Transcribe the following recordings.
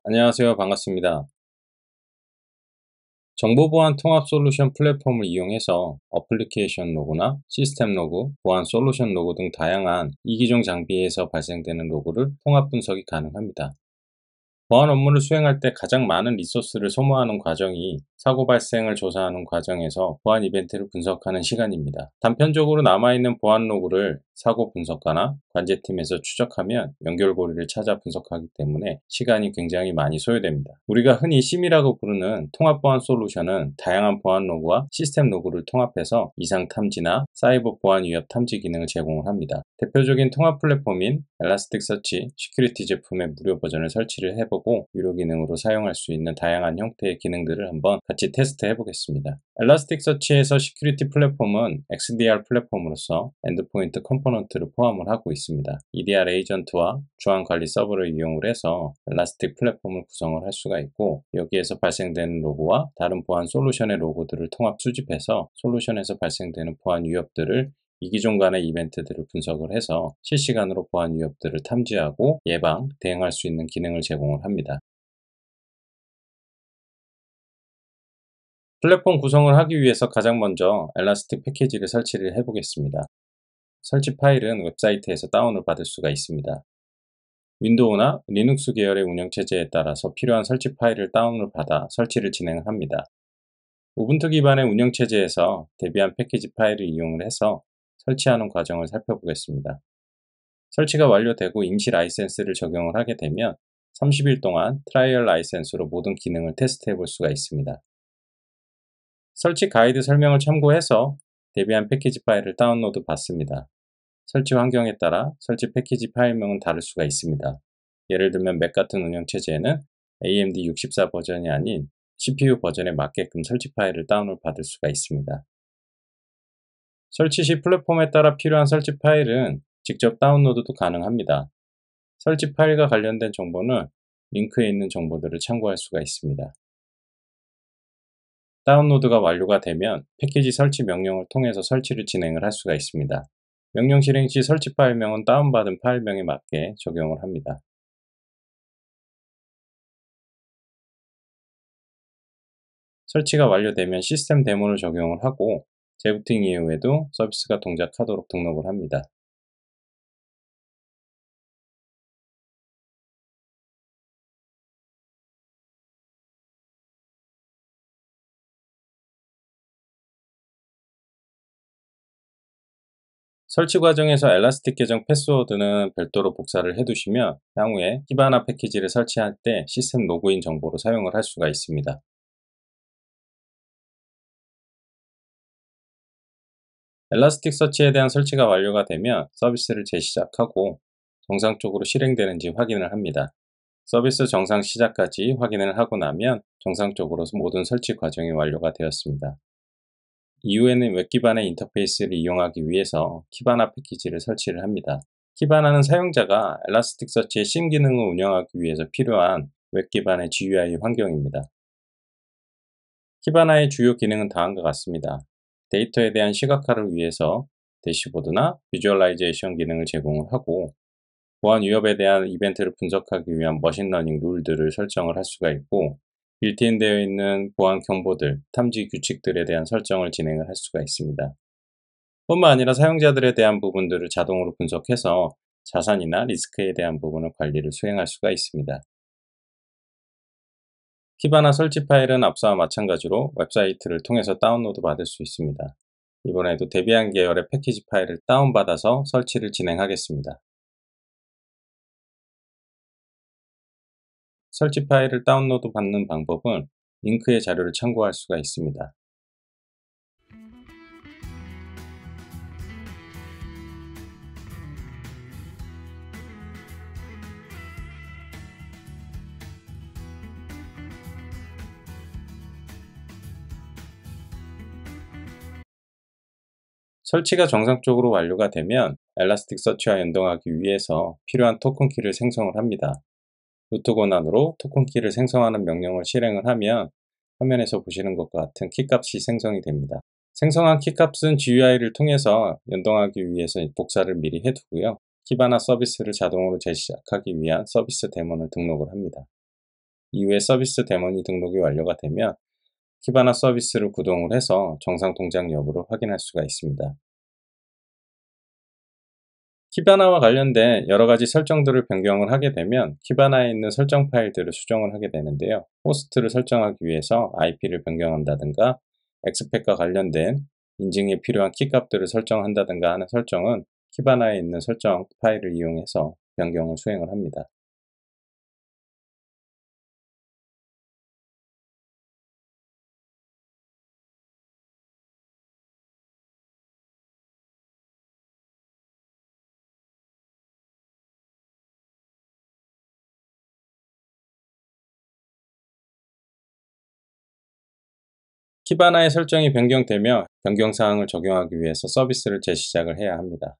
안녕하세요. 반갑습니다. 정보보안 통합 솔루션 플랫폼을 이용해서 어플리케이션 로그나 시스템 로그, 보안 솔루션 로그 등 다양한 이기종 장비에서 발생되는 로그를 통합 분석이 가능합니다. 보안 업무를 수행할 때 가장 많은 리소스를 소모하는 과정이 사고 발생을 조사하는 과정에서 보안 이벤트를 분석하는 시간입니다. 단편적으로 남아있는 보안 로그를 사고 분석가나 관제팀에서 추적하면 연결고리를 찾아 분석하기 때문에 시간이 굉장히 많이 소요됩니다. 우리가 흔히 심이라고 부르는 통합 보안 솔루션은 다양한 보안 로그와 시스템 로그를 통합해서 이상 탐지나 사이버 보안 위협 탐지 기능을 제공을 합니다. 대표적인 통합 플랫폼인 엘라스틱서치 시큐리티 제품의 무료 버전을 설치를 해보고 유료 기능으로 사용할 수 있는 다양한 형태의 기능들을 한번 같이 테스트 해보겠습니다. 엘라스틱서치에서 시큐리티 플랫폼은 XDR 플랫폼으로서 엔드포인트 컴포넌트를 포함을 하고 있습니다. EDR 에이전트와 주안 관리 서버를 이용을 해서 엘라스틱 플랫폼을 구성을 할 수가 있고, 여기에서 발생되는 로그와 다른 보안 솔루션의 로그들을 통합 수집해서 솔루션에서 발생되는 보안 위협들을 이기종 간의 이벤트들을 분석을 해서 실시간으로 보안 위협들을 탐지하고 예방, 대응할 수 있는 기능을 제공을 합니다. 플랫폼 구성을 하기 위해서 가장 먼저 엘라스틱 패키지를 설치를 해보겠습니다. 설치 파일은 웹사이트에서 다운을 받을 수가 있습니다. 윈도우나 리눅스 계열의 운영체제에 따라서 필요한 설치 파일을 다운을 받아 설치를 진행을 합니다. 우분투 기반의 운영체제에서 대비한 패키지 파일을 이용을 해서 설치하는 과정을 살펴보겠습니다. 설치가 완료되고 임시 라이센스를 적용을 하게 되면 30일 동안 트라이얼 라이센스로 모든 기능을 테스트해 볼 수가 있습니다. 설치 가이드 설명을 참고해서 대비한 패키지 파일을 다운로드 받습니다. 설치 환경에 따라 설치 패키지 파일명은 다를 수가 있습니다. 예를 들면 맥 같은 운영체제에는 AMD 64 버전이 아닌 CPU 버전에 맞게끔 설치 파일을 다운을 받을 수가 있습니다. 설치 시 플랫폼에 따라 필요한 설치 파일은 직접 다운로드도 가능합니다. 설치 파일과 관련된 정보는 링크에 있는 정보들을 참고할 수가 있습니다. 다운로드가 완료가 되면 패키지 설치 명령을 통해서 설치를 진행을 할 수가 있습니다. 명령 실행 시 설치 파일명은 다운받은 파일명에 맞게 적용을 합니다. 설치가 완료되면 시스템 데모를 적용을 하고 재부팅 이후에도 서비스가 동작하도록 등록을 합니다. 설치 과정에서 엘라스틱 계정 패스워드는 별도로 복사를 해두시면 향후에 키바나 패키지를 설치할 때 시스템 로그인 정보로 사용을 할 수가 있습니다. 엘라스틱 서치에 대한 설치가 완료가 되면 서비스를 재시작하고 정상적으로 실행되는지 확인을 합니다. 서비스 정상 시작까지 확인을 하고 나면 정상적으로 모든 설치 과정이 완료가 되었습니다. 이후에는 웹 기반의 인터페이스를 이용하기 위해서 키바나 패키지를 설치를 합니다. 키바나는 사용자가 엘라스틱서치의 심 기능을 운영하기 위해서 필요한 웹 기반의 GUI 환경입니다. 키바나의 주요 기능은 다음과 같습니다. 데이터에 대한 시각화를 위해서 대시보드나 비주얼라이제이션 기능을 제공을 하고, 보안 위협에 대한 이벤트를 분석하기 위한 머신러닝 룰들을 설정을 할 수가 있고, 빌트인 되어 있는 보안 경보들, 탐지 규칙들에 대한 설정을 진행을 할 수가 있습니다. 뿐만 아니라 사용자들에 대한 부분들을 자동으로 분석해서 자산이나 리스크에 대한 부분을 관리를 수행할 수가 있습니다. 키바나 설치 파일은 앞서와 마찬가지로 웹사이트를 통해서 다운로드 받을 수 있습니다. 이번에도 데비안 계열의 패키지 파일을 다운받아서 설치를 진행하겠습니다. 설치 파일을 다운로드 받는 방법은 링크의 자료를 참고할 수가 있습니다. 설치가 정상적으로 완료가 되면 엘라스틱서치와 연동하기 위해서 필요한 토큰 키를 생성을 합니다. 루트 권한으로 토큰 키를 생성하는 명령을 실행을 하면 화면에서 보시는 것과 같은 키값이 생성이 됩니다. 생성한 키값은 GUI를 통해서 연동하기 위해서 복사를 미리 해두고요. 키바나 서비스를 자동으로 재시작하기 위한 서비스 데모를 등록을 합니다. 이후에 서비스 데모니 등록이 완료가 되면 키바나 서비스를 구동을 해서 정상 동작 여부를 확인할 수가 있습니다. 키바나와 관련된 여러 가지 설정들을 변경을 하게 되면 키바나에 있는 설정 파일들을 수정을 하게 되는데요. 호스트를 설정하기 위해서 IP를 변경한다든가 엑스팩과 관련된 인증에 필요한 키값들을 설정한다든가 하는 설정은 키바나에 있는 설정 파일을 이용해서 변경을 수행을 합니다. 키바나의 설정이 변경되며 변경사항을 적용하기 위해서 서비스를 재시작을 해야 합니다.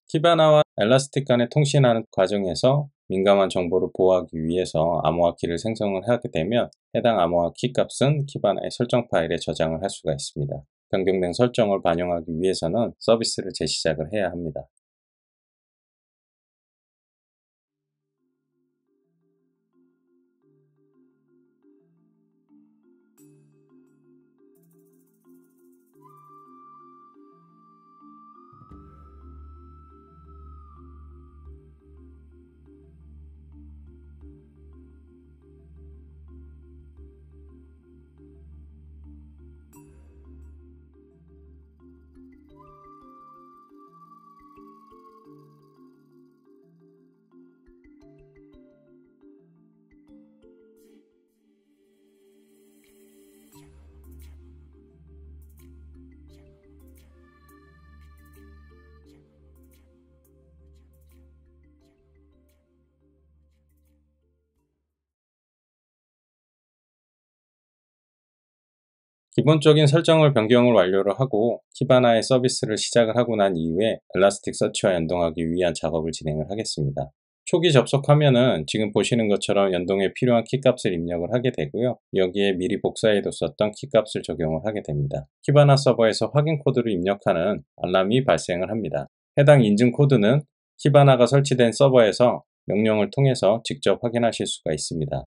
키바나와 엘라스틱 간의 통신하는 과정에서 민감한 정보를 보호하기 위해서 암호화 키를 생성을 하게 되면 해당 암호화 키 값은 키바나의 설정 파일에 저장을 할 수가 있습니다. 변경된 설정을 반영하기 위해서는 서비스를 재시작을 해야 합니다. 기본적인 설정을 변경을 완료를 하고 키바나의 서비스를 시작을 하고 난 이후에 엘라스틱 서치와 연동하기 위한 작업을 진행을 하겠습니다. 초기 접속하면은 지금 보시는 것처럼 연동에 필요한 키값을 입력을 하게 되고요. 여기에 미리 복사해뒀었던 키값을 적용을 하게 됩니다. 키바나 서버에서 확인 코드를 입력하는 알람이 발생을 합니다. 해당 인증 코드는 키바나가 설치된 서버에서 명령을 통해서 직접 확인하실 수가 있습니다.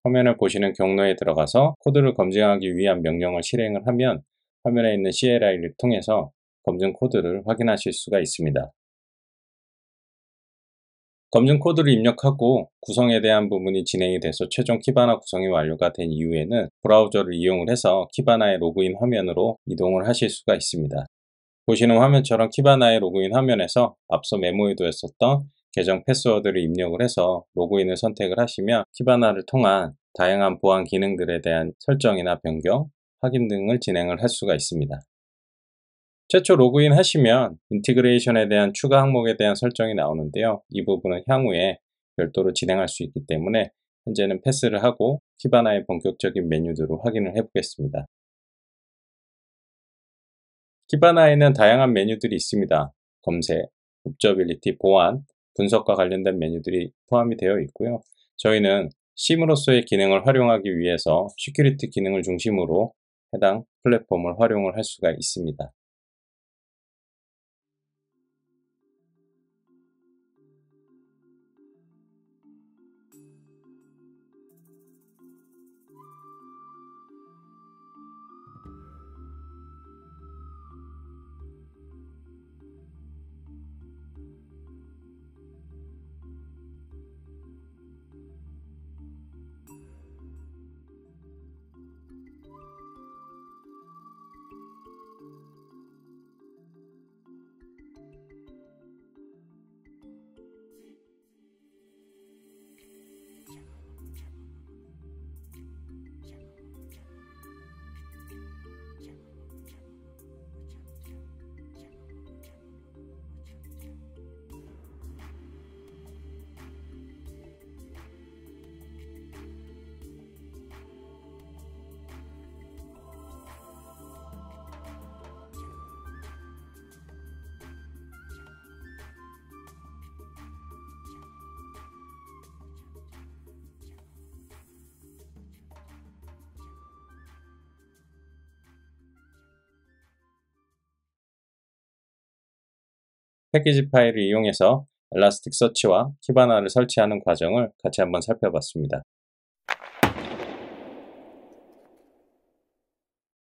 화면을 보시는 경로에 들어가서 코드를 검증하기 위한 명령을 실행을 하면 화면에 있는 CLI를 통해서 검증 코드를 확인하실 수가 있습니다. 검증 코드를 입력하고 구성에 대한 부분이 진행이 돼서 최종 키바나 구성이 완료가 된 이후에는 브라우저를 이용을 해서 키바나의 로그인 화면으로 이동을 하실 수가 있습니다. 보시는 화면처럼 키바나의 로그인 화면에서 앞서 메모해 두었었던 계정 패스워드를 입력을 해서 로그인을 선택을 하시면 키바나를 통한 다양한 보안 기능들에 대한 설정이나 변경, 확인 등을 진행을 할 수가 있습니다. 최초 로그인 하시면 인티그레이션에 대한 추가 항목에 대한 설정이 나오는데요. 이 부분은 향후에 별도로 진행할 수 있기 때문에 현재는 패스를 하고 키바나의 본격적인 메뉴들을 확인을 해 보겠습니다. 키바나에는 다양한 메뉴들이 있습니다. 검색, 옵저빌리티, 보안, 분석과 관련된 메뉴들이 포함이 되어 있고요. 저희는 심으로서의 기능을 활용하기 위해서 시큐리티 기능을 중심으로 해당 플랫폼을 활용을 할 수가 있습니다. 패키지 파일을 이용해서 엘라스틱서치와 키바나를 설치하는 과정을 같이 한번 살펴봤습니다.